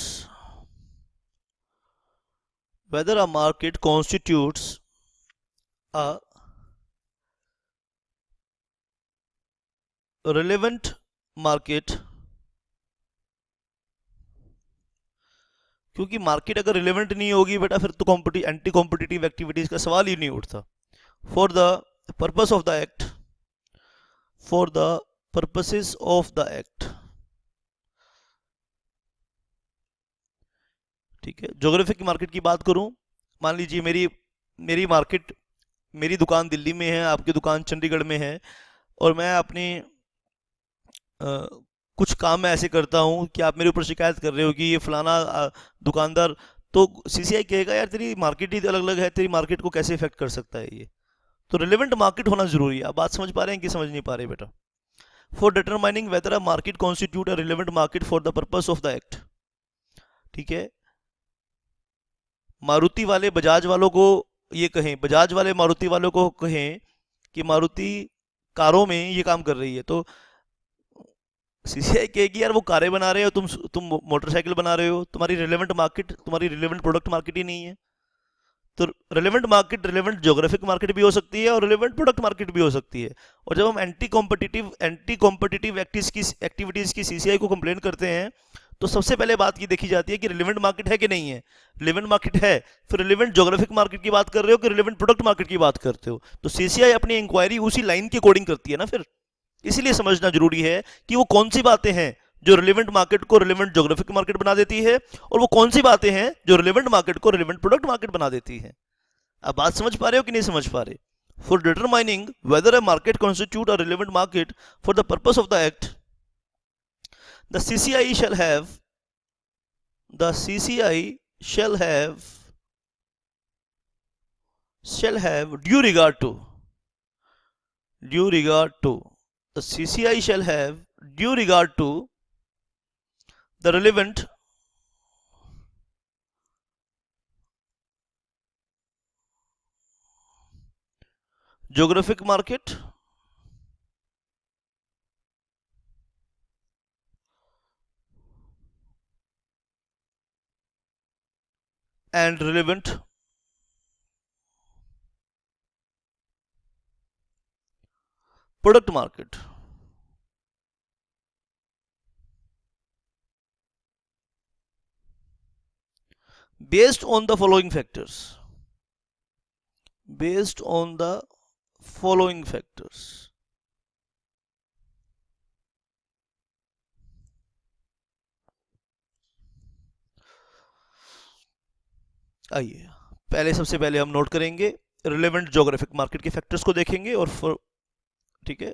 a relevant market, क्योंकि मार्केट अगर रिलेवेंट नहीं होगी बेटा फिर तो एंटी कॉम्पिटिटिव एक्टिविटीज का सवाल ही नहीं उठता। For the purpose of the act, for the purposes of the act, ठीक है। ज्योग्राफिक मार्केट की बात करूं, मान लीजिए मेरी मार्केट, मेरी दुकान दिल्ली में है, आपकी दुकान चंडीगढ़ में है, और मैं अपनी कुछ काम मैं ऐसे करता हूँ कि आप मेरे ऊपर शिकायत कर रहे हो कि ये फलाना दुकानदार, तो सीसीआई कहेगा यार तेरी मार्केट ही अलग अलग है, तेरी मार्केट को कैसे इफेक्ट कर सकता है ये। तो रिलेवेंट मार्केट होना जरूरी है। आप बात समझ पा रहे हैं कि समझ नहीं पा रहे बेटा? For determining weather a market constitute a relevant market for the purpose of the act, ठीक है। मारुति वाले बजाज वालों को ये कहें, बजाज वाले मारुति वालों को कहें कि मारुति कारों में ये काम कर रही है, तो सीसीआई कहेगी यार वो कारें बना रहे हो, तुम मोटरसाइकिल बना रहे हो, तुम्हारी रिलेवेंट मार्केट, तुम्हारी रिलेवेंट प्रोडक्ट मार्केट ही नहीं है। तो relevant market, relevant geographic market भी हो सकती है और रिलेवेंट प्रोडक्ट मार्केट भी हो सकती है। और जब हम एंटी कॉम्पिटिटिव एक्टिविटीज की सीसीआई को कंप्लेन करते हैं, तो सबसे पहले बात ये देखी जाती है कि रिलेवेंट मार्केट है कि नहीं है। रिलेवेंट मार्केट है, फिर रिलेवेंट ज्योग्राफिक मार्केट की बात कर रहे हो कि रिलेवेंट प्रोडक्ट मार्केट की बात करते हो, तो सीसीआई अपनी इंक्वायरी उसी लाइन के अकॉर्डिंग करती है ना फिर। इसीलिए समझना जरूरी है कि वो कौन सी बातें हैं जो रिलेवेंट मार्केट को रिलेवेंट ज्योग्राफिक मार्केट बना देती है, और वो कौन सी बातें हैं जो रिलेवेंट मार्केट को रिलेवेंट प्रोडक्ट मार्केट बना देती है। आप बात समझ पा रहे हो कि नहीं समझ पा रहे? For determining weather a market constitute a relevant market for the purpose of the act, the CCI shall have due regard to the CCI shall have due regard to the relevant geographic market and relevant product market. Based on the following factors. Based on the following factors. आइए पहले, सबसे पहले हम note करेंगे relevant geographic market के factors को देखेंगे, और ठीक है,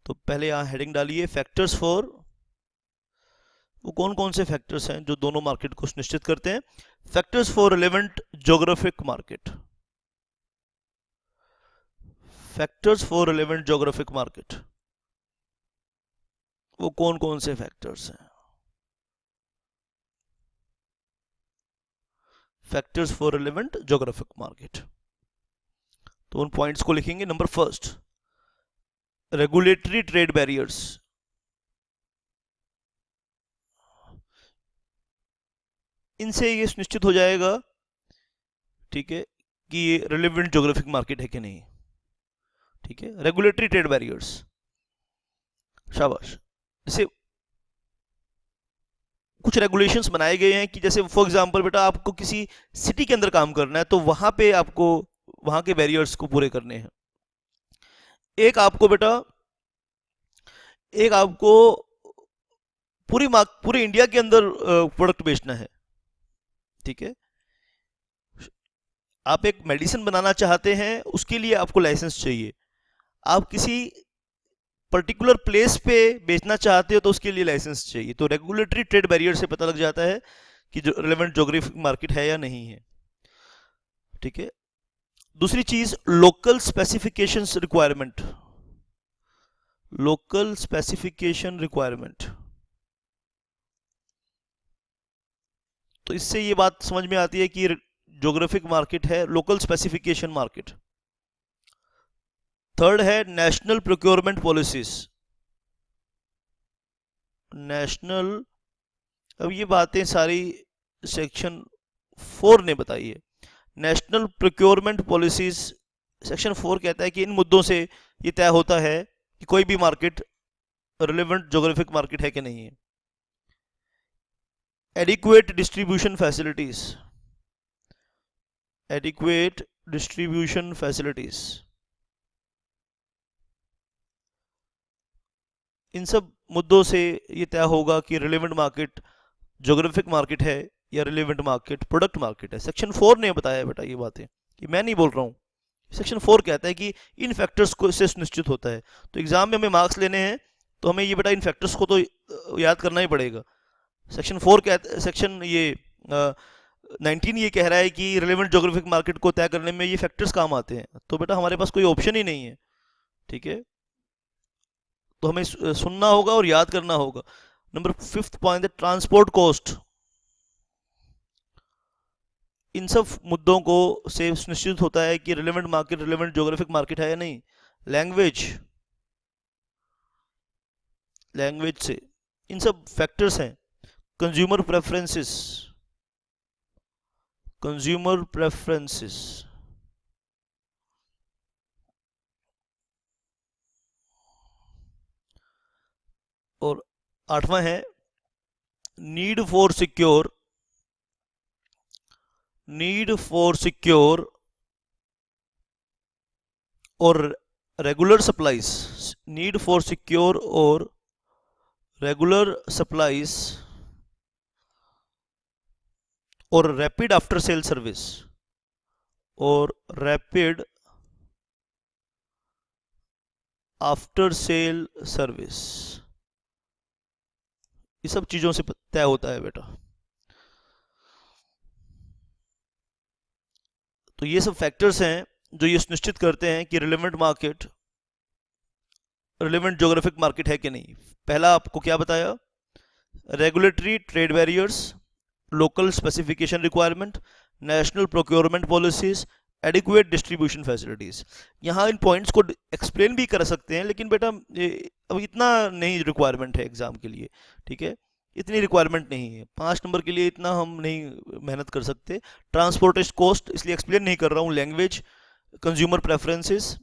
तो पहले यहाँ हेडिंग डालिए फैक्टर्स फॉर, वो कौन कौन से फैक्टर्स हैं जो दोनों मार्केट को सुनिश्चित करते हैं। Factors for relevant geographic market, factors for relevant geographic market, वो कौन कौन से फैक्टर्स हैं। Factors for relevant geographic market, तो उन पॉइंट्स को लिखेंगे। Number first, regulatory trade barriers. इनसे ये सुनिश्चित हो जाएगा, ठीक है, कि ये रिलेवेंट ज्योग्राफिक मार्केट है कि नहीं। ठीक है, रेगुलेटरी ट्रेड बैरियर्स, शाबाश। जैसे कुछ रेगुलेशंस बनाए गए हैं कि जैसे फॉर एग्जांपल बेटा आपको किसी सिटी के अंदर काम करना है, तो वहां पे आपको वहां के बैरियर्स को पूरे करने हैं। एक आपको पूरे इंडिया के अंदर प्रोडक्ट बेचना है। ठीक है, आप एक मेडिसिन बनाना चाहते हैं, उसके लिए आपको लाइसेंस चाहिए। आप किसी पर्टिकुलर प्लेस पे बेचना चाहते हो तो उसके लिए लाइसेंस चाहिए। तो रेगुलेटरी ट्रेड बैरियर से पता लग जाता है कि जो रिलेवेंट ज्योग्राफिक मार्केट है या नहीं है। ठीक है, दूसरी चीज local specifications requirement, local specification requirement. तो इससे ये बात समझ में आती है कि ज्योग्राफिक मार्केट है लोकल स्पेसिफिकेशन मार्केट। थर्ड है नेशनल प्रोक्योरमेंट पॉलिसीज, नेशनल, अब ये बातें सारी सेक्शन 4 ने बताई है। नेशनल प्रोक्योरमेंट पॉलिसीज, सेक्शन 4 कहता है कि इन मुद्दों से ये तय होता है कि कोई भी मार्केट रिलेवेंट ज्योग्राफिक मार्केट है कि नहीं है। Adequate distribution facilities, adequate distribution facilities, इन सब मुद्दों से ये तय होगा कि रिलेवेंट मार्केट ज्योग्राफिक मार्केट है या रिलेवेंट मार्केट प्रोडक्ट मार्केट है। सेक्शन 4 ने बताया बेटा ये बातें, कि मैं नहीं बोल रहा हूँ। सेक्शन 4 कहता है कि इन फैक्टर्स को इससे सुनिश्चित होता है। तो एग्जाम में हमें मार्क्स लेने हैं तो हमें ये बेटा इन फैक्टर्स को तो याद करना ही पड़ेगा। सेक्शन 4 कहता, सेक्शन ये 19 ये कह रहा है कि रिलेवेंट ज्योग्राफिक मार्केट को तय करने में ये फैक्टर्स काम आते हैं। तो बेटा हमारे पास कोई ऑप्शन ही नहीं है। ठीक है, तो हमें सुनना होगा और याद करना होगा। नंबर 5th पॉइंट है ट्रांसपोर्ट कॉस्ट। इन सब मुद्दों को से सुनिश्चित होता है कि relevant market relevant geographic market है या नहीं। लैंग्वेज, लैंग्वेज से इन सब फैक्टर्स हैं। कंज्यूमर प्रेफरेंसेस, कंज्यूमर प्रेफरेंसेस, और 8वां है नीड फॉर सिक्योर और regular supplies, need for secure और रेगुलर सप्लाईज और रैपिड आफ्टर सेल सर्विस और रैपिड आफ्टर सेल सर्विस, ये सब चीजों से तय होता है बेटा। तो ये सब फैक्टर्स हैं जो ये सुनिश्चित करते हैं कि relevant market, relevant geographic market है कि नहीं। पहला आपको क्या बताया, regulatory trade barriers, local specification requirement, national procurement policies, adequate distribution facilities. यहाँ इन पॉइंट्स को एक्सप्लेन भी कर सकते हैं, लेकिन बेटा अब इतना नहीं रिक्वायरमेंट है एग्जाम के लिए, ठीक है, इतनी रिक्वायरमेंट नहीं है, 5 नंबर के लिए इतना हम नहीं मेहनत कर सकते। ट्रांसपोर्टेशन कॉस्ट इसलिए एक्सप्लेन नहीं कर रहा हूँ। लैंग्वेज, कंज्यूमर प्रेफरेंसेस,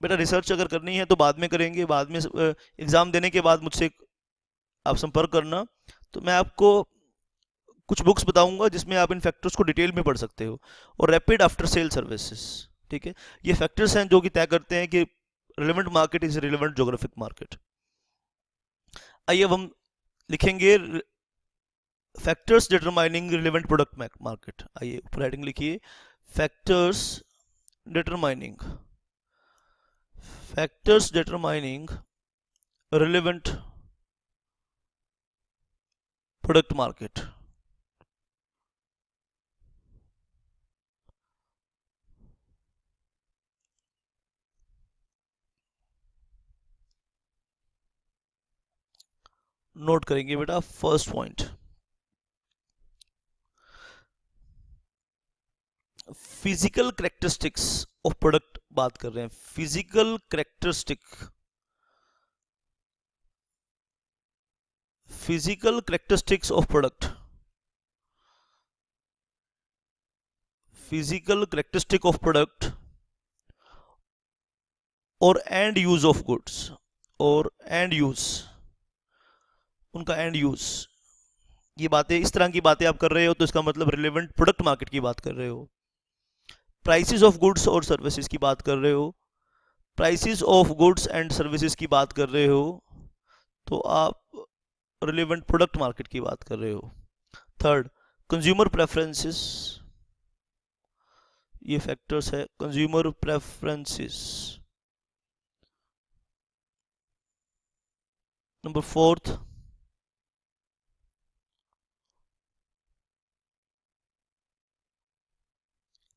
बेटा रिसर्च अगर करनी है तो बाद में करेंगे, बाद में एग्जाम देने के बाद मुझसे आप संपर्क करना, तो मैं आपको कुछ बुक्स बताऊंगा जिसमें आप इन फैक्टर्स को डिटेल में पढ़ सकते हो। और रैपिड आफ्टर सेल सर्विसेज, ठीक है, ये फैक्टर्स हैं जो कि तय करते हैं कि relevant market is relevant geographic market. आइए अब हम लिखेंगे factors determining relevant product market. आइए ऊपर हेडिंग लिखिए, factors determining relevant product market. Note करेंगे बेटा, first point, physical characteristics of product बात कर रहे हैं। Physical characteristics of product, physical characteristic of product और एंड यूज ऑफ गुड्स, और एंड यूज, उनका एंड यूज, ये बातें, इस तरह की बातें आप कर रहे हो तो इसका मतलब रिलेवेंट प्रोडक्ट मार्केट की बात कर रहे हो। प्राइसेस ऑफ गुड्स और सर्विसेज की बात कर रहे हो, prices of goods and services की बात कर रहे हो, तो आप रिलेवेंट प्रोडक्ट मार्केट की बात कर रहे हो। थर्ड, कंज्यूमर प्रेफरेंसेस, ये फैक्टर्स है, consumer preferences. Number fourth,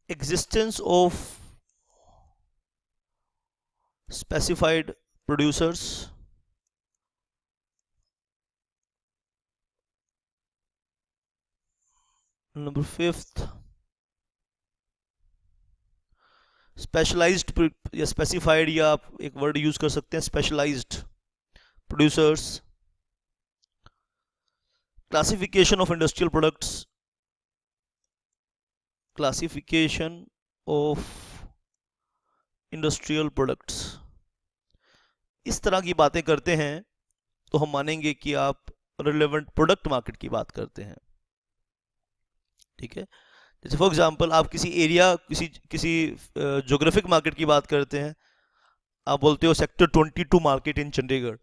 existence of specified producers, number fifth, specialised या स्पेसिफाइड, या आप एक वर्ड यूज कर सकते हैं specialised producers. Classification of industrial products, classification of industrial products. इस तरह की बातें करते हैं तो हम मानेंगे कि आप रिलेवेंट प्रोडक्ट मार्केट की बात करते हैं, ठीक है। जैसे फॉर एग्जांपल आप किसी एरिया, किसी ज्योग्राफिक मार्केट की बात करते हैं, आप बोलते हो सेक्टर 22 मार्केट इन चंडीगढ़,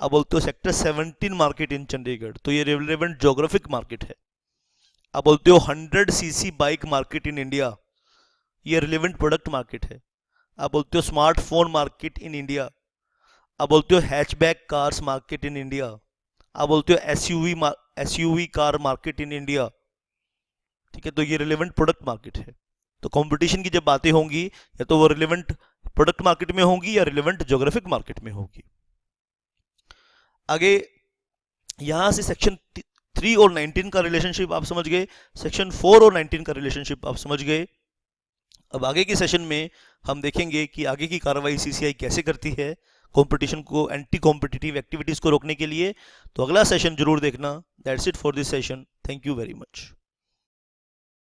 आप बोलते हो सेक्टर 17 मार्केट इन चंडीगढ़, तो ये रिलेवेंट ज्योग्राफिक मार्केट है। आप बोलते हो 100 CC bike market in India, ये रिलेवेंट प्रोडक्ट मार्केट है। आप बोलते हो स्मार्टफोन मार्केट इन इंडिया, आप बोलते हो hatchback cars market in India, आप बोलते हो SUV car market in India, ठीक है, तो ये रिलेवेंट प्रोडक्ट मार्केट है। तो कंपटीशन की जब बातें होंगी या तो वो रिलेवेंट प्रोडक्ट मार्केट में होंगी या रिलेवेंट ज्योग्राफिक मार्केट में होगी। आगे यहां से सेक्शन 3 और 19 का रिलेशनशिप आप समझ गए, सेक्शन 4 और 19 का रिलेशनशिप आप समझ गए। अब आगे के सेशन में हम देखेंगे कि आगे की कार्रवाई सीसीआई कैसे करती है कंपटीशन को, एंटी कॉम्पिटिटिव एक्टिविटीज को रोकने के लिए। तो अगला सेशन जरूर देखना। That's it for this session. Thank you very much.